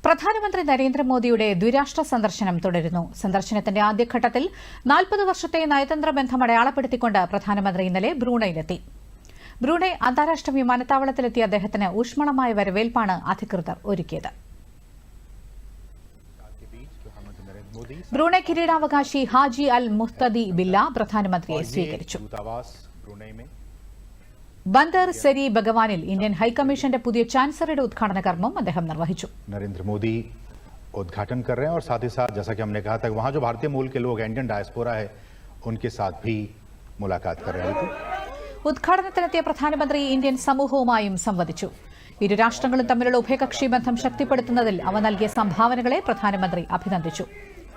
പ്രധാനമന്ത്രി നരേന്ദ്രമോദിയുടെ ദ്വിരാഷ്ട്ര സന്ദർശനം തുടരുന്നു. സന്ദർശനത്തിന്റെ ആദ്യഘട്ടത്തിൽ 40 വർഷത്തെ നയതന്ത്ര ബന്ധം അടയാളപ്പെടുത്തിക്കൊണ്ട് പ്രധാനമന്ത്രി ഇന്നലെ ബ്രൂണയിലെത്തി. ബ്രൂണൈ അന്താരാഷ്ട്ര വിമാനത്താവളത്തിലെത്തിയ അദ്ദേഹത്തിന് ഊഷ്മളമായ വരവേൽപ്പാണ് അധികൃതർ ഒരുക്കിയത്. ബ്രൂണൈ കിരീടാവകാശി ഹാജി അൽ മുഹ്തദി ബില്ല പ്രധാനമന്ത്രിയെ സ്വീകരിച്ചു. ബന്ദർ സെരി ഭഗവാനിൽ ഇന്ത്യൻ ഹൈക്കമ്മീഷന്റെ പുതിയ ചാൻസലറുടെ ഉദ്ഘാടന കർമ്മം അദ്ദേഹം നിർവഹിച്ചു. नरेंद्र मोदी उद्घाटन कर रहे हैं और साथ ही साथ जैसा कि हमने कहा था वहां जो भारतीय मूल के लोग इंडियन डायस्पोरा है उनके साथ भी मुलाकात कर रहे थे. ഉദ്ഘാടനത്തിനെത്തിയ പ്രധാനമന്ത്രി ഇന്ത്യൻ സമൂഹവുമായും സംവദിച്ചു. ഇരു രാഷ്ട്രങ്ങളും തമ്മിലുള്ള ഉഭയകക്ഷി ബന്ധം ശക്തിപ്പെടുത്തുന്നതിൽ അവ നൽകിയ സംഭാവനകളെ പ്രധാനമന്ത്രി അഭിനന്ദിച്ചു.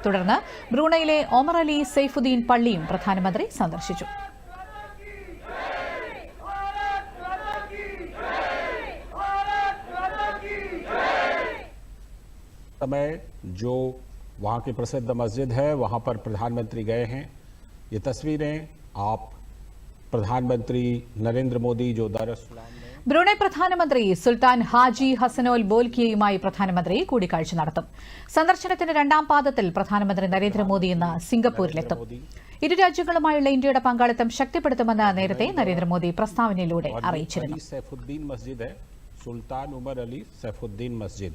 തുടർന്ന് ബ്രൂണയിലെ ഒമർ അലി സൈഫുദ്ദീൻ പള്ളിയും പ്രധാനമന്ത്രി സന്ദർശിച്ചു. समय जो वहाँ की प्रसिद्ध मस्जिद है वहाँ पर प्रधानमंत्री गए हैं. ये तस्वीरें आप प्रधानमंत्री नरेंद्र मोदी जो दरअसल ബ്രൂണൈ പ്രധാനമന്ത്രി സുൽത്താൻ ഹാജി ഹസനോൽ ബോൽക്കിയയുമായി പ്രധാനമന്ത്രി കൂടിക്കാഴ്ച നടത്തും. സന്ദർശനത്തിന്റെ രണ്ടാം പാദത്തിൽ പ്രധാനമന്ത്രി നരേന്ദ്രമോദി ഇന്ന് സിംഗപ്പൂരിലെത്തും. ഇരു രാജ്യങ്ങളുമായുള്ള ഇന്ത്യയുടെ പങ്കാളിത്തം ശക്തിപ്പെടുത്തുമെന്ന് നേരത്തെ നരേന്ദ്രമോദി പ്രസ്താവനയിലൂടെ അറിയിച്ചിരുന്നു. सुल्तान उमर अली सैफुद्दीन मस्जिद